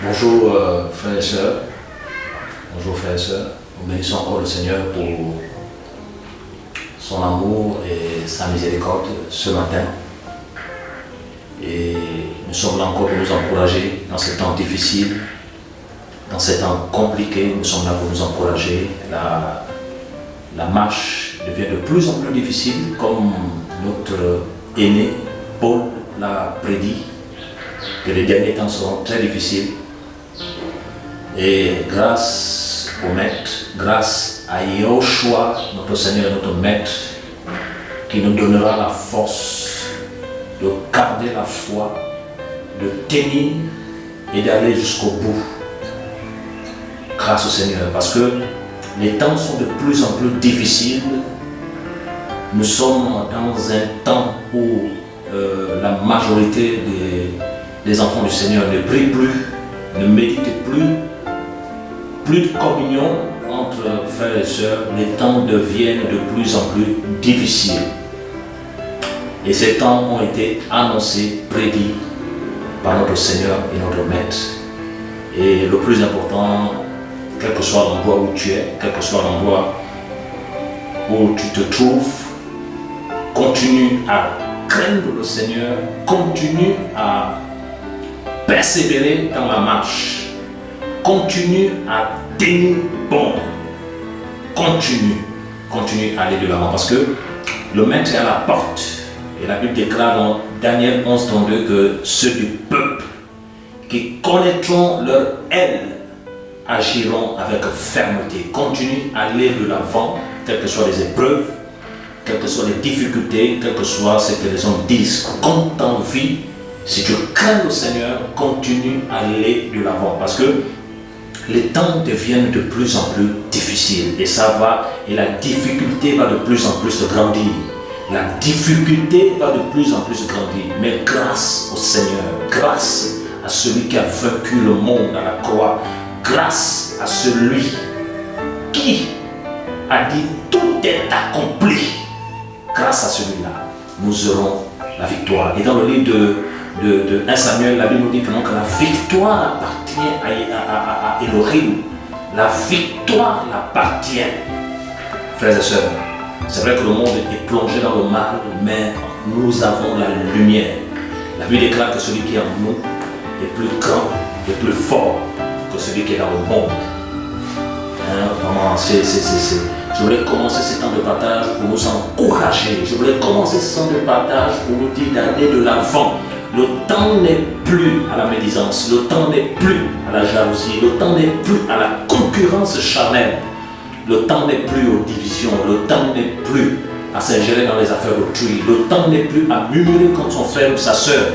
Bonjour frères et sœurs, bonjour frères et sœurs, nous bénissons encore le Seigneur pour son amour et sa miséricorde ce matin. Et nous sommes là encore pour nous encourager dans ces temps difficiles, dans ces temps compliqués, nous sommes là pour nous encourager. La marche devient de plus en plus difficile, comme notre aîné Paul l'a prédit, que les derniers temps seront très difficiles. Et grâce au Maître, grâce à Yahushua, notre Seigneur et notre Maître, qui nous donnera la force de garder la foi, de tenir et d'aller jusqu'au bout. Grâce au Seigneur, parce que les temps sont de plus en plus difficiles. Nous sommes dans un temps où la majorité des enfants du Seigneur ne prient plus, ne méditent plus de communion entre frères et sœurs. Les temps deviennent de plus en plus difficiles. Et ces temps ont été annoncés, prédits par notre Seigneur et notre Maître. Et le plus important, quel que soit l'endroit où tu es, quel que soit l'endroit où tu te trouves, continue à craindre le Seigneur, continue à persévérer dans la marche, continue à tenir bon, continue à aller de l'avant, parce que le Maître est à la porte. Et la Bible déclare dans Daniel 11:32 que ceux du peuple qui connaîtront leur aile agiront avec fermeté. Continue à aller de l'avant, quelles que soient les épreuves, quelles que soient les difficultés, quel que soit ce que les hommes disent. Comme ta vie, si tu crains le Seigneur, continue à aller de l'avant, parce que les temps deviennent de plus en plus difficiles, et ça va, et la difficulté va de plus en plus grandir. La difficulté va de plus en plus grandir, mais grâce au Seigneur, grâce à celui qui a vaincu le monde à la croix, grâce à celui qui a dit tout est accompli, grâce à celui-là, nous aurons la victoire. Et dans le livre de 1 Samuel, la Bible nous dit que la victoire appartient à Elohim. La victoire l'appartient. Frères et sœurs, c'est vrai que le monde est plongé dans le mal, mais nous avons la lumière. La Bible déclare que celui qui est en nous est plus grand et plus fort que celui qui est dans le monde. Je voulais commencer ce temps de partage pour nous encourager. Je voulais commencer ce temps de partage pour nous dire d'aller de l'avant. Le temps n'est plus à la médisance, le temps n'est plus à la jalousie, le temps n'est plus à la concurrence charnelle, le temps n'est plus aux divisions, le temps n'est plus à s'ingérer dans les affaires d'autrui, le temps n'est plus à murmurer contre son frère ou sa soeur.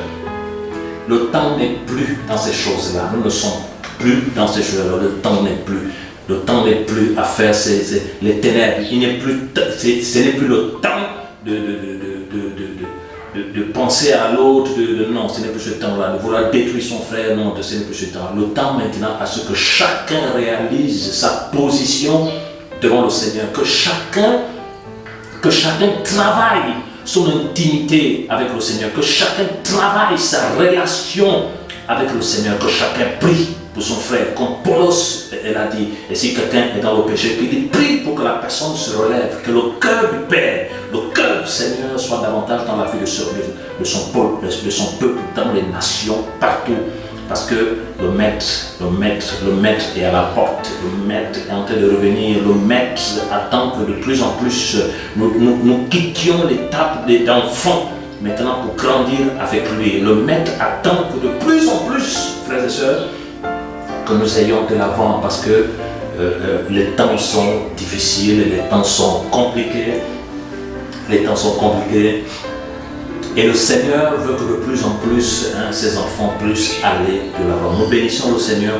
Le temps n'est plus dans ces choses-là, nous ne sommes plus dans ces choses-là, le temps n'est plus. Le temps n'est plus à faire les ténèbres, ce n'est plus le temps de penser à l'autre, non, ce n'est plus ce temps-là, de vouloir détruire son frère, non, ce n'est plus ce temps. Le temps maintenant à ce que chacun réalise sa position devant le Seigneur, que chacun travaille son intimité avec le Seigneur, que chacun travaille sa relation avec le Seigneur, que chacun prie pour son frère, comme Paulos elle a dit, et si quelqu'un est dans le péché, qu'il prie pour que la personne se relève, que le cœur du Père, le cœur du Seigneur soit davantage dans la vie de son peuple, dans les nations, partout, parce que le maître est à la porte, le Maître est en train de revenir, le Maître attend que de plus en plus nous quittions l'étape d'enfants maintenant pour grandir avec lui. Le Maître attend que de plus en plus, frères et sœurs, que nous ayons de l'avant, parce que les temps sont difficiles, les temps sont compliqués, et le Seigneur veut que de plus en plus ses enfants puissent aller de l'avant. Nous bénissons le Seigneur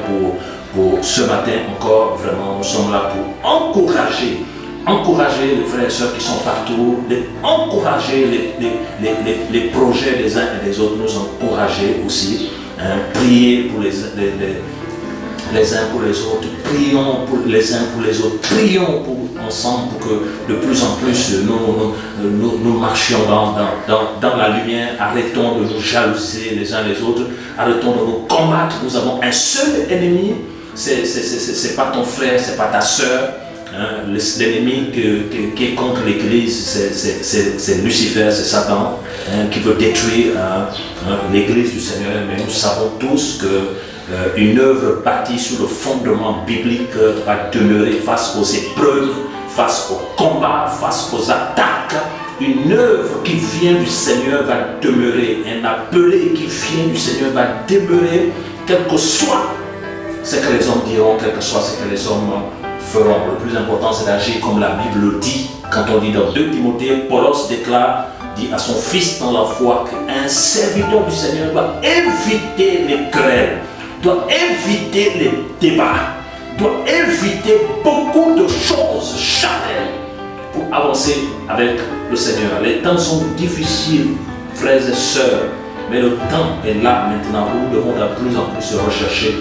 pour ce matin encore, vraiment, nous sommes là pour encourager les frères et sœurs qui sont partout, encourager les projets des uns et des autres, nous encourager aussi, prier pour les uns pour les autres, prions pour les uns pour les autres, prions ensemble pour que de plus en plus nous marchions dans la lumière. Arrêtons de nous jalouser les uns les autres, arrêtons de nous combattre. Nous avons un seul ennemi, c'est pas ton frère, c'est pas ta soeur. Hein, l'ennemi qui est contre l'Église, c'est Lucifer, c'est Satan, hein, qui veut détruire l'Église du Seigneur. Mais nous savons tous qu'une œuvre bâtie sur le fondement biblique va demeurer face aux épreuves, face aux combats, face aux attaques. Une œuvre qui vient du Seigneur va demeurer. Un appelé qui vient du Seigneur va demeurer, quel que soit ce que les hommes diront, quel que soit ce que les hommes feront. Le plus important, c'est d'agir comme la Bible le dit. Quand on dit dans 2 Timothée, Paulos dit à son fils dans la foi qu'un serviteur du Seigneur doit éviter les querelles, doit éviter les débats, doit éviter beaucoup de choses charnelles pour avancer avec le Seigneur. Les temps sont difficiles, frères et sœurs, mais le temps est là maintenant où nous devons de plus en plus rechercher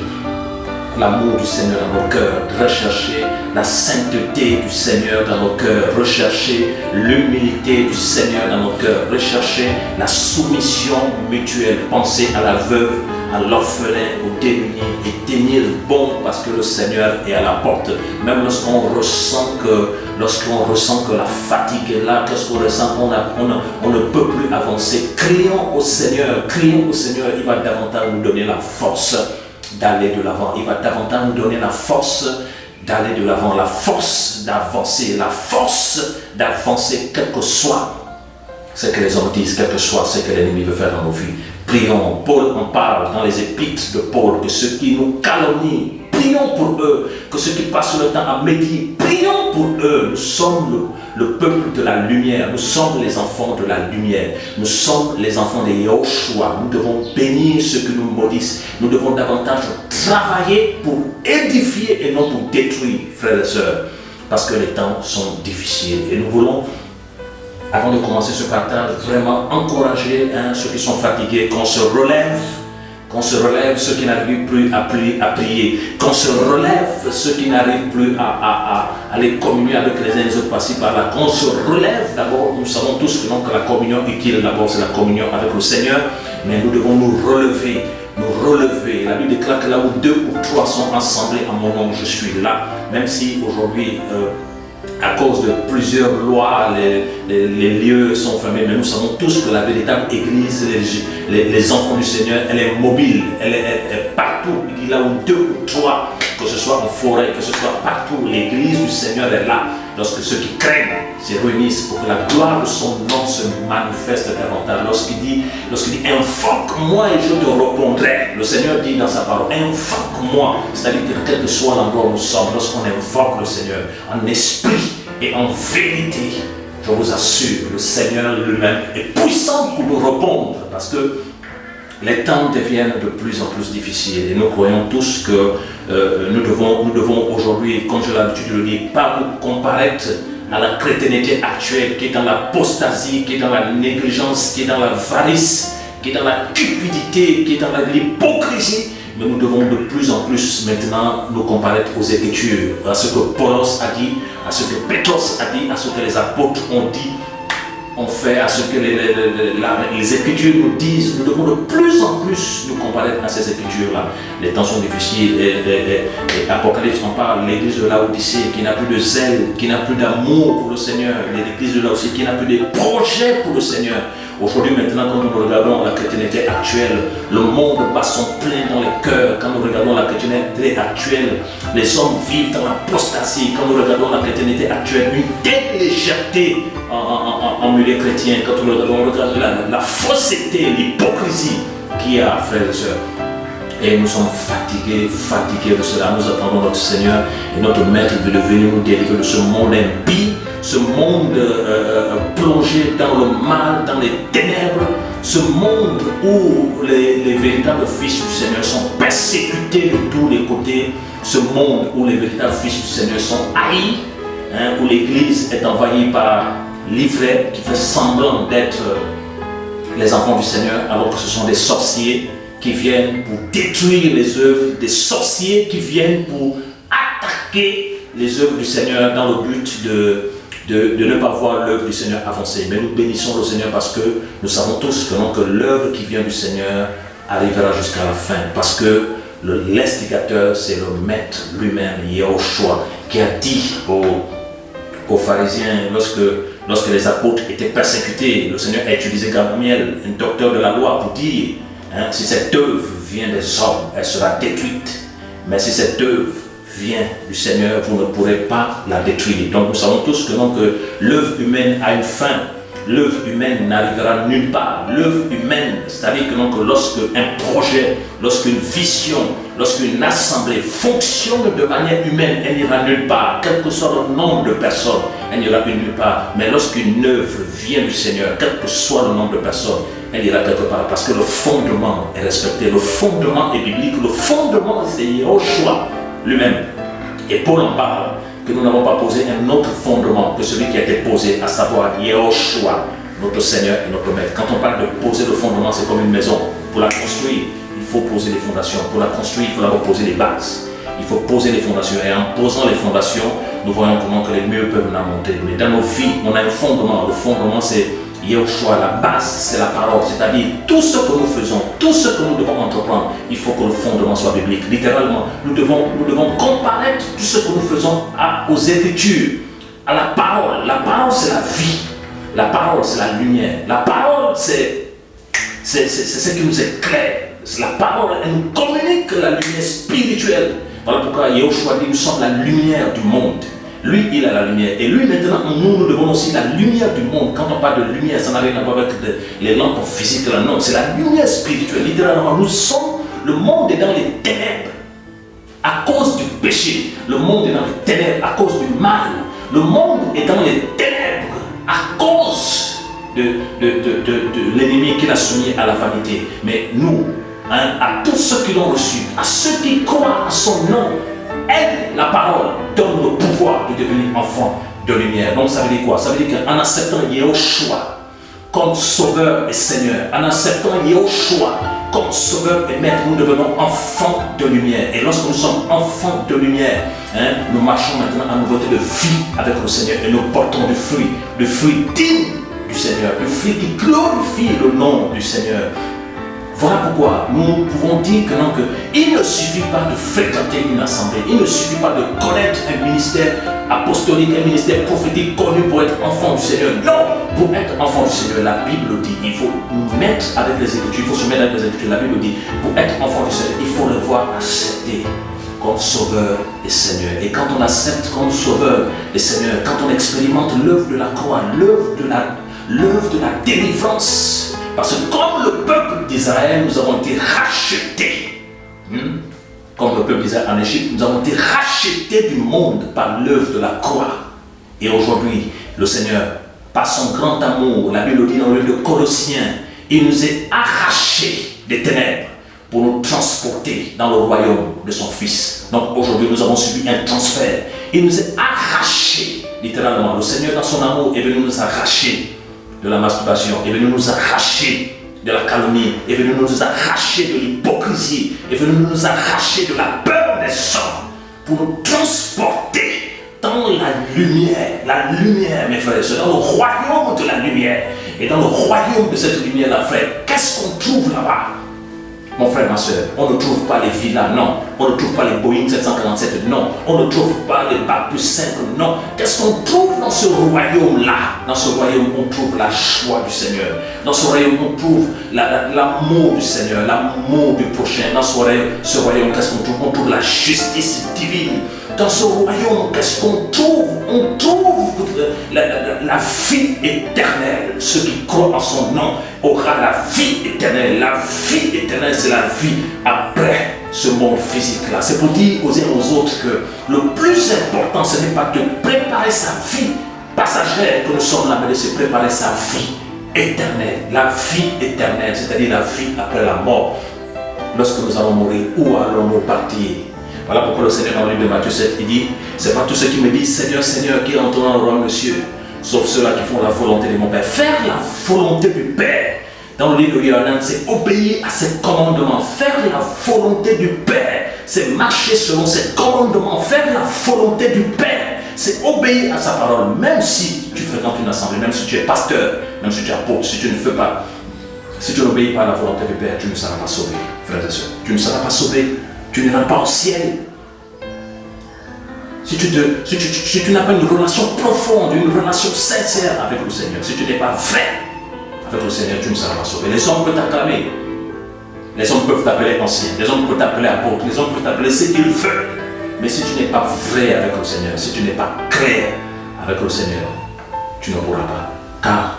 l'amour du Seigneur dans nos cœurs, rechercher la sainteté du Seigneur dans nos cœurs, rechercher l'humilité du Seigneur dans nos cœurs, rechercher la soumission mutuelle, penser à la veuve, à l'orphelin, au démuni et tenir bon parce que le Seigneur est à la porte. Même lorsqu'on ressent que la fatigue est là, lorsqu'on ressent qu'on ne peut plus avancer, crions au Seigneur, il va davantage nous donner la force d'aller de l'avant. Il va davantage nous donner la force d'aller de l'avant, la force d'avancer, quel que soit ce que les hommes disent, quel que soit ce que l'ennemi veut faire dans nos vies. Prions. Paul en parle dans les épîtres de Paul, que ceux qui nous calomnient, prions pour eux, que ceux qui passent le temps à méditer, prions pour eux. Nous sommes le peuple de la lumière, nous sommes les enfants de la lumière, nous sommes les enfants de Yahushua. Nous devons bénir ceux qui nous maudissent, nous devons davantage travailler pour édifier et non pour détruire, frères et sœurs, parce que les temps sont difficiles. Et nous voulons, avant de commencer ce partage, vraiment encourager ceux qui sont fatigués, qu'on se relève ceux qui n'arrivent plus à prier, qu'on se relève ceux qui n'arrivent plus à aller communier avec les uns les autres par-ci par-là, qu'on se relève d'abord. Nous savons tous que la communion utile d'abord c'est la communion avec le Seigneur, mais nous devons nous relever. La Bible déclare que là où 2 ou 3 sont assemblés à mon nom, je suis là. Même si aujourd'hui, à cause de plusieurs lois, les lieux sont fermés, mais nous savons tous que la véritable église, les enfants du Seigneur, elle est mobile, elle est partout. Il dit là où 2 ou 3, que ce soit en forêt, que ce soit partout, l'église du Seigneur est là. Lorsque ceux qui craignent se réunissent pour que la gloire de son nom se manifeste davantage. Lorsqu'il dit invoque-moi et je te répondrai. Le Seigneur dit dans sa parole, invoque-moi. C'est-à-dire que quel que soit l'endroit où nous sommes, lorsqu'on invoque le Seigneur en esprit et en vérité, je vous assure, le Seigneur lui-même est puissant pour nous répondre, parce que les temps deviennent de plus en plus difficiles et nous croyons tous que nous devons aujourd'hui, comme j'ai l'habitude de le dire, pas nous comparaître à la chrétienté actuelle qui est dans l'apostasie, qui est dans la négligence, qui est dans la varice, qui est dans la cupidité, qui est dans l'hypocrisie. Mais nous devons de plus en plus maintenant nous comparer aux Écritures, à ce que Paulos a dit, à ce que Pétros a dit, à ce que les apôtres ont dit, ont fait, à ce que les Écritures nous disent. Nous devons de plus en plus nous comparer à ces Écritures-là. Les temps sont difficiles et Apocalypse en parle, l'église de Laodicée qui n'a plus de zèle, qui n'a plus d'amour pour le Seigneur, l'église de Laodicée qui n'a plus de projets pour le Seigneur. Aujourd'hui, maintenant, quand nous regardons la chrétienté actuelle, le monde bat son plein dans les cœurs. Quand nous regardons la chrétienté actuelle, les hommes vivent dans l'apostasie. Quand nous regardons la chrétienté actuelle, une telle légèreté en milieu chrétien. Quand nous regardons la fausseté, l'hypocrisie qu'il y a, frères et sœurs. Et nous sommes fatigués de cela. Nous attendons notre Seigneur et notre Maître de venir nous délivrer de ce monde impie, ce monde plongé dans le mal, dans les ténèbres, ce monde où les véritables fils du Seigneur sont persécutés de tous les côtés, ce monde où les véritables fils du Seigneur sont haïs, où l'Église est envahie par l'ivresse qui fait semblant d'être les enfants du Seigneur, alors que ce sont des sorciers qui viennent pour détruire les œuvres, des sorciers qui viennent pour attaquer les œuvres du Seigneur dans le but de ne pas voir l'œuvre du Seigneur avancer. Mais nous bénissons le Seigneur parce que nous savons tous que l'œuvre qui vient du Seigneur arrivera jusqu'à la fin. Parce que l'instigateur, c'est le maître lui-même, Yahushua, qui a dit aux pharisiens, lorsque les apôtres étaient persécutés, le Seigneur a utilisé Gamaliel, un docteur de la loi, pour dire, si cette œuvre vient des hommes, elle sera détruite. Mais si cette œuvre vient du Seigneur, vous ne pourrez pas la détruire. Donc nous savons tous que l'œuvre humaine a une fin. L'œuvre humaine n'arrivera nulle part. L'œuvre humaine, c'est-à-dire que lorsque un projet, lorsqu'une vision, lorsqu'une assemblée fonctionne de manière humaine, elle n'ira nulle part. Quel que soit le nombre de personnes, elle n'ira nulle part. Mais lorsqu'une œuvre vient du Seigneur, quel que soit le nombre de personnes, elle ira quelque part. Parce que le fondement est respecté. Le fondement est biblique. Le fondement, c'est Yahushua lui-même. Et Paul en parle, que nous n'avons pas posé un autre fondement que celui qui a été posé, à savoir Yahushua, notre Seigneur et notre Maître. Quand on parle de poser le fondement, c'est comme une maison. Pour la construire, il faut poser les fondations. Pour la construire, il faut d'abord poser les bases. Il faut poser les fondations. Et en posant les fondations, nous voyons comment que les murs peuvent la monter. Mais dans nos vies, on a un fondement. Le fondement, c'est Yahushua. La base, c'est la parole. C'est-à-dire, tout ce que nous faisons, tout ce que nous devons entreprendre, il faut que le fondement soit biblique. Littéralement, nous devons comparaître tout ce que nous faisons aux Écritures, à la parole. La parole, c'est la vie. La parole, c'est la lumière. La parole, c'est ce qui nous éclaire. La parole, elle nous communique la lumière spirituelle. Voilà pourquoi Yahushua dit, nous sommes la lumière du monde. Lui, il a la lumière. Et lui, maintenant, nous devons aussi la lumière du monde. Quand on parle de lumière, ça n'a rien à voir avec les lampes physiques. Non, c'est la lumière spirituelle. Littéralement, nous sommes, le monde est dans les ténèbres à cause du péché. Le monde est dans les ténèbres à cause du mal. Le monde est dans les ténèbres à cause de l'ennemi qui l'a soumis à la vanité. Mais nous, à tous ceux qui l'ont reçu, à ceux qui croient à son nom, elle, la parole, donne le pouvoir de devenir enfant de lumière. Donc ça veut dire quoi? Ça veut dire qu'en acceptant Yahushua comme sauveur et Seigneur, en acceptant Yahushua comme sauveur et maître, nous devenons enfants de lumière. Et lorsque nous sommes enfants de lumière, nous marchons maintenant en nouveauté de vie avec le Seigneur et nous portons du fruit digne du Seigneur, du fruit qui glorifie le nom du Seigneur. Voilà pourquoi nous pouvons dire qu'il ne suffit pas de fréquenter une assemblée, il ne suffit pas de connaître un ministère apostolique, un ministère prophétique connu pour être enfant du Seigneur. Non, pour être enfant du Seigneur, la Bible dit, il faut nous mettre avec les Écritures, il faut se mettre avec les Écritures. La Bible dit, pour être enfant du Seigneur, il faut le voir accepté comme sauveur et Seigneur. Et quand on accepte comme sauveur et Seigneur, quand on expérimente l'œuvre de la croix, l'œuvre de la délivrance, parce que comme le peuple d'Israël, nous avons été rachetés. Comme le peuple d'Israël en Égypte, nous avons été rachetés du monde par l'œuvre de la croix. Et aujourd'hui, le Seigneur, par son grand amour, la Bible dit dans le livre de Colossiens, il nous est arrachés des ténèbres pour nous transporter dans le royaume de son Fils. Donc aujourd'hui, nous avons subi un transfert. Il nous est arrachés, littéralement. Le Seigneur, dans son amour, est venu nous arracher de la masturbation, est venu nous arracher de la calomnie, est venu nous arracher de l'hypocrisie, est venu nous arracher de la peur des hommes pour nous transporter dans la lumière, mes frères et sœurs, dans le royaume de la lumière. Et dans le royaume de cette lumière-là, frère, qu'est-ce qu'on trouve là-bas? Mon frère, ma soeur, on ne trouve pas les villas, non. On ne trouve pas les Boeing 747, non. On ne trouve pas les Bac plus 5, non. Qu'est-ce qu'on trouve dans ce royaume-là? Dans ce royaume, on trouve la joie du Seigneur. Dans ce royaume, on trouve l'amour du Seigneur, l'amour du prochain. Dans ce royaume, qu'est-ce qu'on trouve? On trouve la justice divine. Dans ce royaume, qu'est-ce qu'on trouve? On trouve la vie éternelle. Ceux qui croient en son nom aura la vie éternelle. La vie éternelle, c'est la vie après ce monde physique-là. C'est pour dire aux uns aux autres que le plus important, ce n'est pas de préparer sa vie passagère que nous sommes là, mais de se préparer sa vie éternelle. La vie éternelle, c'est-à-dire la vie après la mort. Lorsque nous allons mourir, où allons-nous partir? Voilà pourquoi le Seigneur dans le livre de Matthieu 7, il dit, c'est pas tous ceux qui me disent Seigneur, Seigneur, qui entreront dans le royaume de Dieu, sauf ceux-là qui font la volonté de mon Père. Faire la volonté du Père, dans le livre de Yohanan, c'est obéir à ses commandements, faire la volonté du Père. C'est marcher selon ses commandements, faire la volonté du Père. C'est obéir à sa parole, même si tu fréquentes une assemblée, même si tu es pasteur, même si tu es apôtre, si tu ne fais pas, si tu n'obéis pas à la volonté du Père, tu ne seras pas sauvé, frères et sœurs. Tu ne seras pas sauvé, tu n'iras pas au ciel. Si tu n'as pas une relation profonde, une relation sincère avec le Seigneur, si tu n'es pas vrai avec le Seigneur, tu ne seras pas sauvé. Les hommes peuvent t'acclamer, les hommes peuvent t'appeler ancien, les hommes peuvent t'appeler apôtre, les hommes peuvent t'appeler ce qu'ils veulent. Mais si tu n'es pas vrai avec le Seigneur, si tu n'es pas clair avec le Seigneur, tu ne pourras pas. Car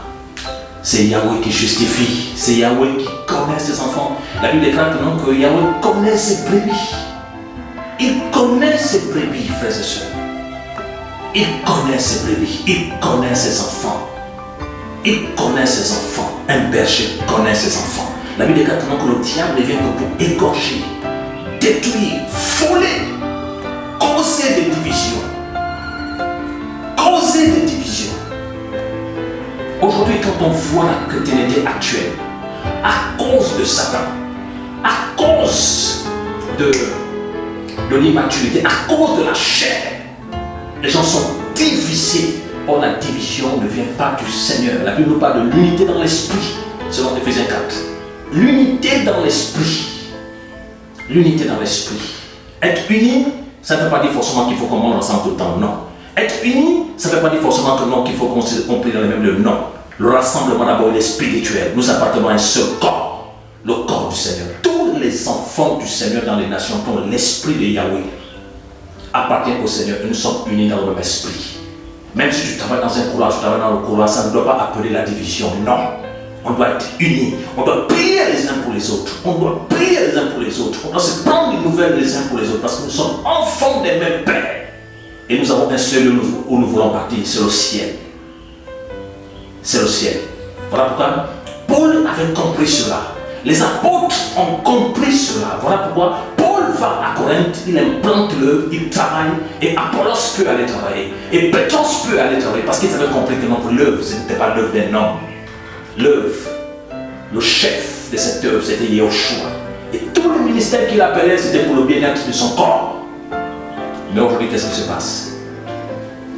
c'est Yahweh qui justifie, c'est Yahweh qui connaît ses enfants. La Bible déclare que Yahweh connaît ses brebis. Il connaît ses brebis, frères et sœurs. Il connaît ses brebis, il connaît ses enfants. Il connaît ses enfants. Un berger connaît ses enfants. La Bible déclare que le diable ne vient que pour égorger, détruire, voler, causer des divisions. Causer des divisions. Aujourd'hui, quand on voit la chrétienté actuelle, à cause de Satan, à cause de l'immaturité, à cause de la chair, les gens sont divisés. Or, la division ne vient pas du Seigneur. La Bible nous parle de l'unité dans l'esprit, selon Éphésiens 4. L'unité dans l'esprit. L'unité dans l'esprit. Être uni, ça ne veut pas dire forcément qu'il faut qu'on mange ensemble tout le temps, non. Être uni, ça ne veut pas dire forcément que non, qu'il faut qu'on prie dans les mêmes lieux, non. Le rassemblement d'abord, il est spirituel. Nous appartenons à un seul corps, le corps du Seigneur. Tous les enfants du Seigneur dans les nations, dont l'esprit de Yahweh appartient au Seigneur. Nous sommes unis dans le même esprit. Même si tu travailles dans un couloir, tu travailles dans le couloir, ça ne doit pas appeler la division, non. On doit être unis, on doit prier les uns pour les autres, on doit prier les uns pour les autres, on doit se prendre des nouvelles les uns pour les autres, parce que nous sommes enfants des mêmes pères. Et nous avons un seul lieu où nous voulons partir, c'est le ciel. C'est le ciel. Voilà pourquoi Paul avait compris cela. Les apôtres ont compris cela. Voilà pourquoi Paul va à Corinthe, il implante l'œuvre, il travaille, et Apollos peut aller travailler, et Pétros peut aller travailler, parce qu'ils avaient compris que notre l'œuvre, ce n'était pas l'œuvre d'un homme. L'œuvre, le chef de cette œuvre, c'était Yahushua. Et tout le ministère qu'il appelait, c'était pour le bien-être de son corps. Mais aujourd'hui, qu'est-ce qui se passe?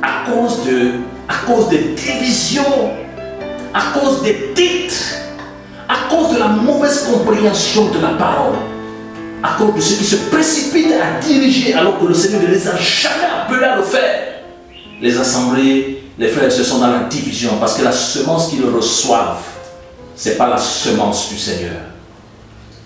À cause des divisions, à cause des titres, à cause de la mauvaise compréhension de la parole, à cause de ceux qui se précipitent à diriger alors que le Seigneur ne les a jamais appelés à le faire. Les assemblées, les frères, ce sont dans la division parce que la semence qu'ils reçoivent, ce n'est pas la semence du Seigneur.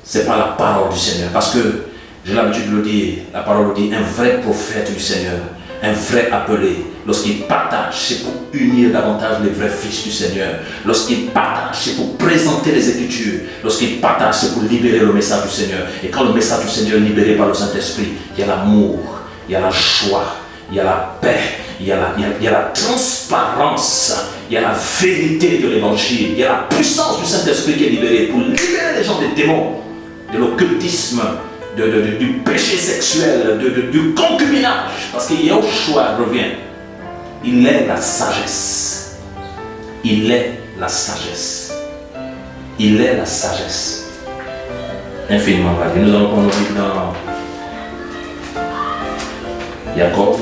Ce n'est pas la parole du Seigneur. Parce que, j'ai l'habitude de le dire, la parole dit, un vrai prophète du Seigneur, un vrai appelé, lorsqu'il partage, c'est pour unir davantage les vrais fils du Seigneur. Lorsqu'il partage, c'est pour présenter les Écritures. Lorsqu'il partage, c'est pour libérer le message du Seigneur. Et quand le message du Seigneur est libéré par le Saint-Esprit, il y a l'amour, il y a la joie, il y a la paix, il y a la transparence, il y a la vérité de l'Évangile, il y a la puissance du Saint-Esprit qui est libérée pour libérer les gens des démons, de l'occultisme, du péché sexuel, du concubinage. Parce que Yahushua revient. Il est la sagesse. Il est la sagesse. Il est la sagesse. Infiniment variée. Nous allons prendre le livre dans Jacob.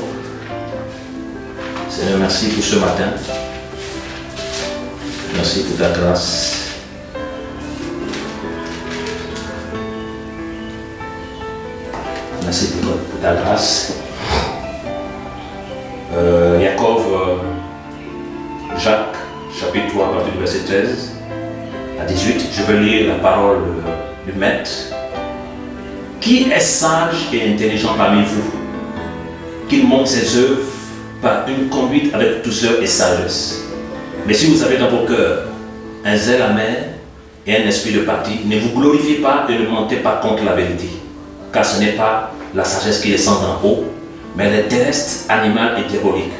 Seigneur, merci pour ce matin. Merci pour ta grâce. Merci pour ta grâce. Jacob, Jacques, chapitre 3, à partir du verset 13 à 18. Je vais lire la parole du Maître. Qui est sage et intelligent parmi vous? Qu'il montre ses œuvres par une conduite avec douceur et sagesse. Mais si vous avez dans vos cœurs un zèle amer et un esprit de parti, ne vous glorifiez pas et ne mentez pas contre la vérité. Car ce n'est pas la sagesse qui descend d'en haut, mais elle est terrestre, animale et diabolique.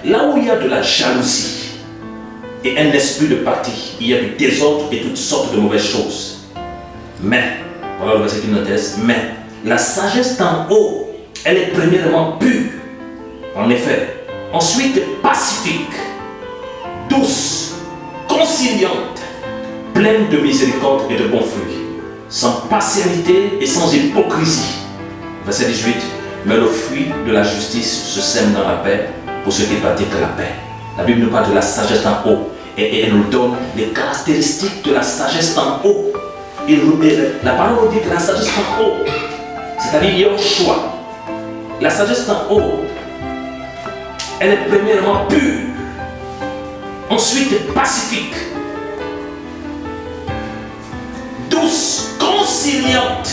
Là où il y a de la jalousie et un esprit de parti, il y a du désordre et toutes sortes de mauvaises choses. Mais, voilà le verset qui nous intéresse, mais la sagesse d'en haut, elle est premièrement pure, en effet. Ensuite, pacifique, douce, conciliante, pleine de miséricorde et de bons fruits, sans partialité et sans hypocrisie. Verset 18. Mais le fruit de la justice se sème dans la paix pour ceux qui pratiquent la paix. La Bible nous parle de la sagesse en haut et elle nous donne les caractéristiques de la sagesse en haut. La parole nous dit que la sagesse en haut, c'est-à-dire Yahushua, la sagesse en haut, elle est premièrement pure, ensuite pacifique, douce, conciliante.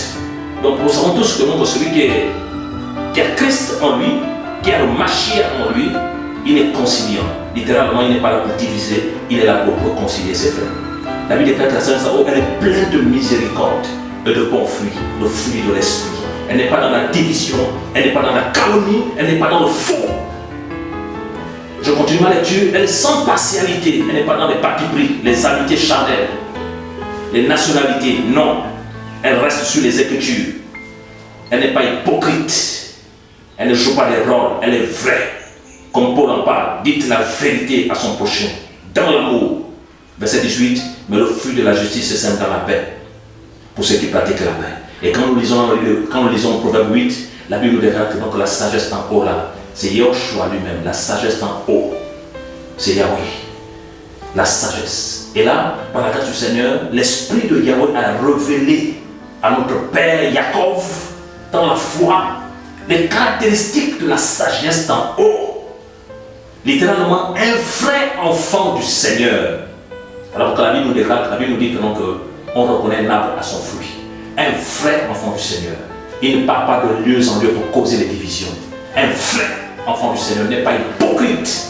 Donc nous savons tous que celui qui a Christ en lui, qui a le Mashiach en lui, il est conciliant. Littéralement, il n'est pas là pour diviser, il est là pour réconcilier ses frères. La Bible déclare que la sagesse en haut, elle est pleine de miséricorde et de bons fruits, le fruit de l'esprit. Elle n'est pas dans la division, elle n'est pas dans la calomnie, elle n'est pas dans le faux. Je continue ma lecture, elle est sans partialité, elle n'est pas dans les partis pris, les amitiés charnelles, les nationalités, non. Elle reste sur les Écritures. Elle n'est pas hypocrite, elle ne joue pas des rôles, elle est vraie. Comme Paul en parle, dites la vérité à son prochain, dans l'amour. Verset 18, mais le fruit de la justice se sème dans la paix, pour ceux qui pratiquent la paix. Et quand nous lisons Proverbe 8, la Bible nous déclare que la sagesse en haut là, c'est Yahushua lui-même, la sagesse en haut, c'est Yahweh, la sagesse. Et là, par la grâce du Seigneur, l'Esprit de Yahweh a révélé à notre Père Jacob, dans la foi, les caractéristiques de la sagesse en haut. Littéralement, un vrai enfant du Seigneur. Alors que la Bible nous déclare, la Bible nous dit que on reconnaît un arbre à son fruit. Un vrai enfant du Seigneur. Il ne part pas de lieu en lieu pour causer les divisions. Un vrai enfant du Seigneur n'est pas hypocrite.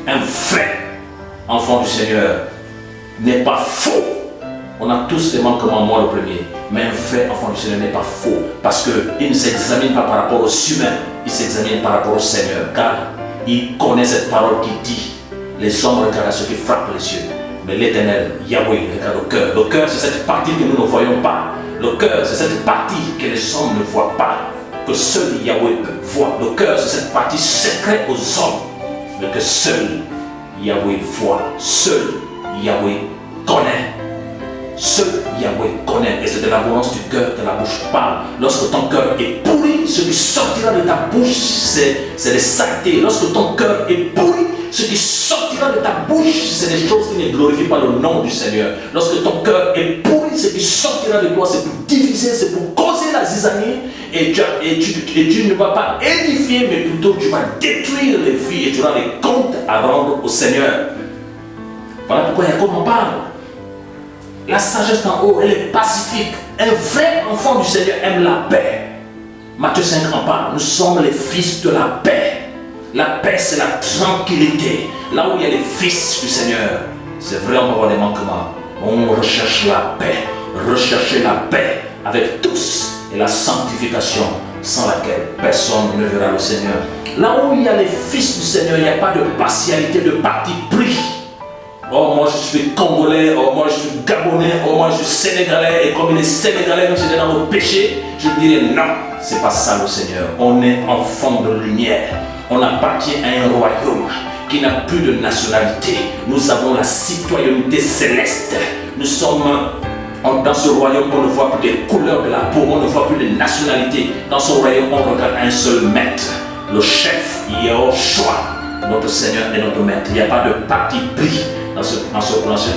Un vrai enfant du Seigneur n'est pas faux. On a tous des manquements, moi le premier. Mais un vrai enfant du Seigneur n'est pas faux. Parce qu'il ne s'examine pas par rapport aux humains. Il s'examine par rapport au Seigneur. Car il connaît cette parole qui dit: les hommes regardent à ceux qui frappent les yeux, mais l'Éternel, Yahweh, regarde le cœur. Le cœur, c'est cette partie que nous ne voyons pas. Le cœur, c'est cette partie que les hommes ne voient pas, que seul Yahweh voit. Le cœur, c'est cette partie secrète aux hommes, mais que seul Yahweh voit. Seul Yahweh connaît. Seul Yahweh connaît. Et c'est de l'abondance du cœur que la bouche parle. Lorsque ton cœur est pourri, ce qui sortira de ta bouche, c'est les saletés. Lorsque ton cœur est pourri, ce qui sortira de ta bouche, c'est des choses qui ne glorifient pas le nom du Seigneur. Lorsque ton cœur est pourri, ce qui sortira de toi, c'est pour diviser, c'est pour causer la zizanie. Et tu ne vas pas édifier, mais plutôt tu vas détruire les vies et tu auras des comptes à rendre au Seigneur. Voilà pourquoi Jacob en parle. La sagesse en haut, elle est pacifique. Un vrai enfant du Seigneur aime la paix. Matthieu 5 en parle. Nous sommes les fils de la paix. La paix, c'est la tranquillité. Là où il y a les fils du Seigneur, c'est vrai, on va avoir des manquements. On recherche la paix. Recherchez la paix avec tous et la sanctification sans laquelle personne ne verra le Seigneur. Là où il y a les fils du Seigneur, il n'y a pas de partialité, de parti pris. Oh, moi je suis congolais, oh, moi je suis gabonais, oh, moi je suis sénégalais, et comme les sénégalais, nous sommes dans le péché, je dirais non, c'est pas ça le Seigneur. On est enfant de lumière, on appartient à un royaume qui n'a plus de nationalité. Nous avons la citoyenneté céleste. Nous sommes dans ce royaume, on ne voit plus les couleurs de la peau, on ne voit plus les nationalités. Dans ce royaume, on regarde un seul maître, le chef Yahushua, notre Seigneur et notre maître. Il n'y a pas de parti pris. Dans ce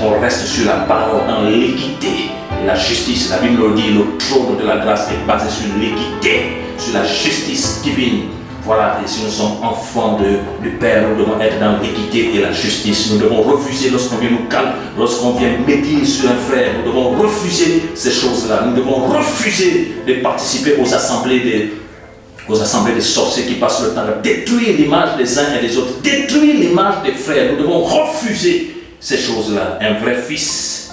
on reste sur la parole, dans l'équité et la justice. La Bible nous dit, le trône de la grâce est basé sur l'équité, sur la justice divine. Voilà, et si nous sommes enfants du Père, nous devons être dans l'équité et la justice. Nous devons refuser lorsqu'on vient nous calmer, lorsqu'on vient médire sur un frère. Nous devons refuser ces choses-là. Nous devons refuser de participer aux assemblées des sorciers qui passent le temps à détruire l'image des uns et des autres, détruire l'image des frères. Nous devons refuser ces choses-là. Un vrai fils,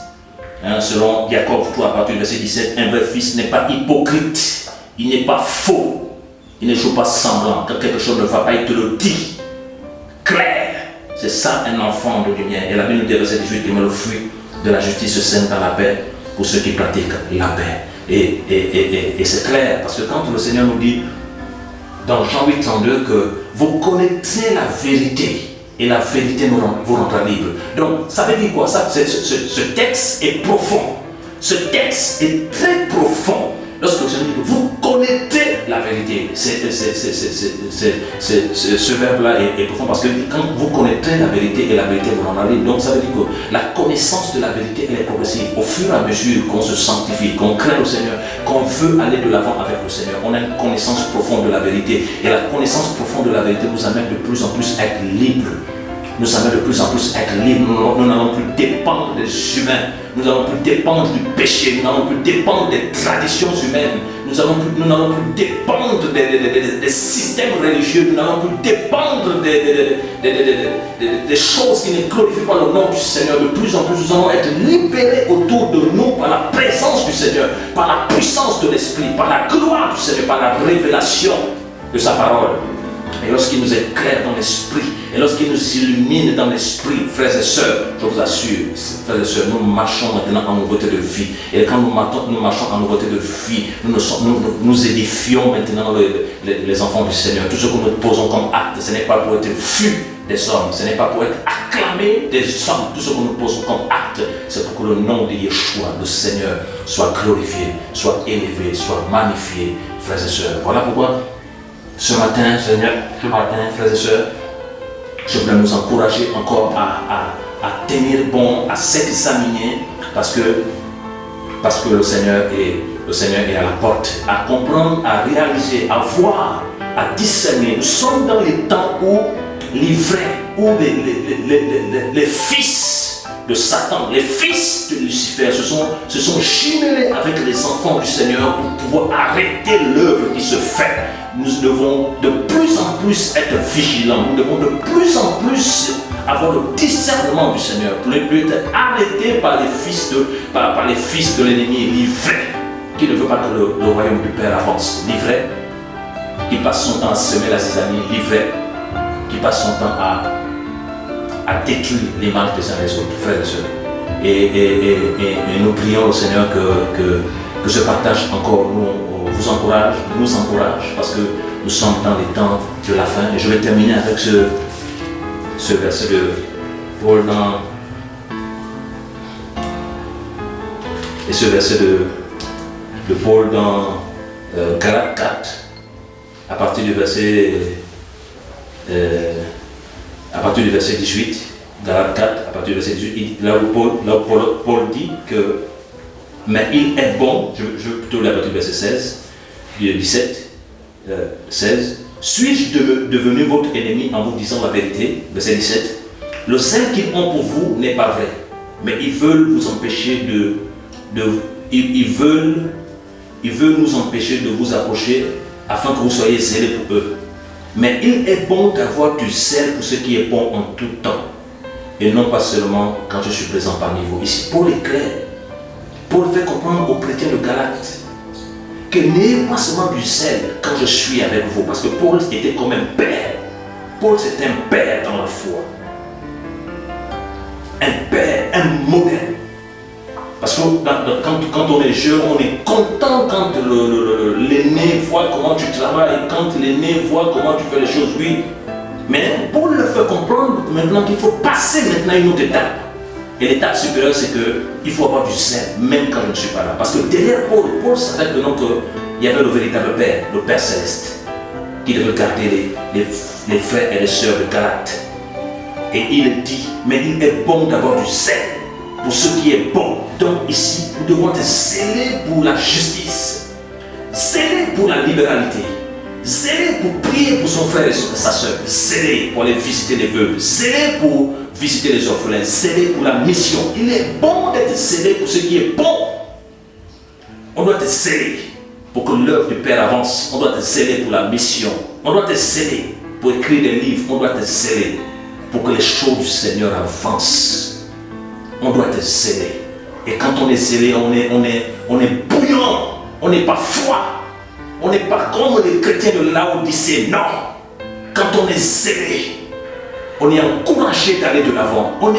selon Jacob 3 à partir du verset 17, un vrai fils n'est pas hypocrite, il n'est pas faux, il ne joue pas semblant. Quand quelque chose ne va pas, il te le dit clair. C'est ça un enfant de lumière. Et la Bible nous dit verset 18, que le fruit de la justice se sème dans la paix pour ceux qui pratiquent la paix. Et c'est clair, parce que quand le Seigneur nous dit dans Jean 8, 32 que vous connaîtrez la vérité et la vérité vous rendra libre. Donc, ça veut dire quoi? Ce texte est profond. Ce texte est très profond. Lorsque le Seigneur dit que vous connaissez la vérité, ce verbe-là est profond parce que quand vous connaissez la vérité et la vérité vous rendra libre. Donc, ça veut dire que la connaissance de la vérité, elle est progressive. Au fur et à mesure qu'on se sanctifie, qu'on craint le Seigneur, qu'on veut aller de l'avant avec le Seigneur, on a une connaissance profonde de la vérité. Et la connaissance profonde de la vérité nous amène de plus en plus à être libres. Nous amène de plus en plus à être libres. Nous n'allons plus dépendre des humains. Nous n'allons plus dépendre du péché. Nous n'allons plus dépendre des traditions humaines. Nous n'allons plus dépendre des systèmes religieux. Nous n'allons plus dépendre des choses qui ne glorifient pas le nom du Seigneur. De plus en plus, nous allons être libérés autour de nous par la présence du Seigneur, par la puissance de l'Esprit, par la gloire du Seigneur, par la révélation de sa parole. Et lorsqu'il nous éclaire dans l'esprit, et lorsqu'il nous illumine dans l'esprit, frères et sœurs, je vous assure, frères et sœurs, nous marchons maintenant en nouveauté de vie. Et quand nous marchons en nouveauté de vie, nous édifions maintenant les enfants du Seigneur. Tout ce que nous posons comme acte, ce n'est pas pour être vu des hommes, ce n'est pas pour être acclamé des hommes. Tout ce que nous posons comme acte, c'est pour que le nom de Yeshua, le Seigneur, soit glorifié, soit élevé, soit magnifié, frères et sœurs. Voilà pourquoi ce matin, Seigneur, frères et sœurs, je voulais nous encourager encore à tenir bon, à s'examiner, parce que le Seigneur est à la porte, à comprendre, à réaliser, à voir, à discerner. Nous sommes dans les temps où les vrais, où les fils de Satan, les fils de Lucifer se sont jumelés avec les enfants du Seigneur pour pouvoir arrêter l'œuvre qui se fait. Nous devons de plus en plus être vigilants, nous devons de plus en plus avoir le discernement du Seigneur pour ne plus être arrêtés par les fils de l'ennemi, l'ivré, qui ne veut pas que le royaume du Père avance, l'ivré, qui passe son temps à semer la zizanie, l'ivré, qui passe son temps à détruire l'image des uns les autres, frères et sœurs. Et nous prions au Seigneur que ce partage encore nous encourage, parce que nous sommes dans les temps de la fin. Et je vais terminer avec ce verset de Paul dans Galates 4, à partir du verset 18, Galates 4, à partir du verset 18, là où Paul dit que mais il est bon, je veux plutôt la partie du verset 16, 16. Suis-je devenu votre ennemi en vous disant la vérité? Verset 17. Le zèle qu'ils ont pour vous n'est pas vrai, mais ils veulent vous empêcher ils veulent nous empêcher de vous approcher afin que vous soyez zélés pour eux. Mais il est bon d'avoir du zèle pour ce qui est bon en tout temps, et non pas seulement quand je suis présent parmi vous. Ici, Paul est clair. Paul fait comprendre aux chrétiens de Galates que n'ayez pas seulement du zèle quand je suis avec vous, parce que Paul était comme un père. Paul c'était un père dans la foi. Un père, un modèle. Parce que quand on est jeune, on est content quand l'aîné voit comment tu travailles, quand l'aîné voit comment tu fais les choses, oui. Mais Paul le fait comprendre maintenant qu'il faut passer maintenant une autre étape. Et l'étape supérieure, c'est qu'il faut avoir du zèle, même quand je ne suis pas là. Parce que derrière Paul savait que non, qu'il y avait le véritable Père, le Père Céleste, qui devait garder les frères et les sœurs de Galates. Et il dit, mais il est bon d'avoir du zèle pour ce qui est bon. Donc ici, nous devons être zélés pour la justice, zélés pour la libéralité, zélés pour prier pour son frère et sa sœur, zélés pour aller visiter les veuves, zélés pour visiter les orphelins, zélés pour la mission. Il est bon d'être zélé pour ce qui est bon. On doit être zélé pour que l'œuvre du Père avance. On doit être zélé pour la mission. On doit être zélé pour écrire des livres. On doit être zélé pour que les choses du Seigneur avancent. On doit être zélé. Et quand on est zélé, on est bouillant. On n'est pas froid. On n'est pas comme les chrétiens de Laodicée. Non. Quand on est zélé, on est encouragé d'aller de l'avant. On ne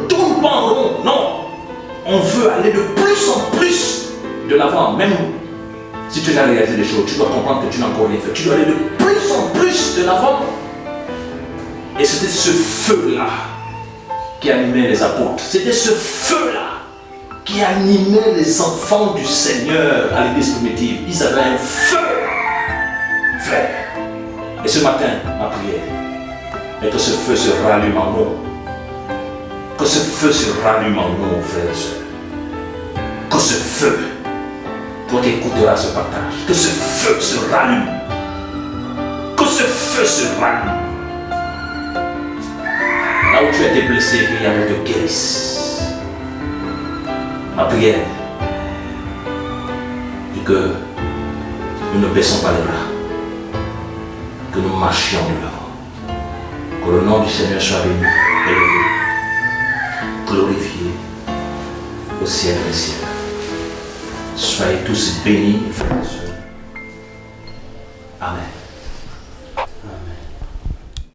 tourne pas en rond. Non. On veut aller de plus en plus de l'avant. Même si tu as réalisé des choses, tu dois comprendre que tu n'as encore rien fait. Tu dois aller de plus en plus de l'avant. Et c'était ce feu-là qui animait les apôtres. C'était ce feu-là qui animait les enfants du Seigneur à l'église primitive. Ils avaient un feu, frère. Et ce matin, ma prière est que ce feu se rallume en nous. Que ce feu se rallume en nous, frères et sœurs. Que ce feu, toi qui écouteras ce partage, que ce feu se rallume. Que ce feu se rallume. Là où tu as été blessé, que Yahweh te guérisse. Ma prière est que nous ne baissons pas les bras, que nous marchions de l'avant, que le nom du Seigneur soit béni, élevé, glorifié au ciel des cieux. Soyez tous bénis, frères et sœurs.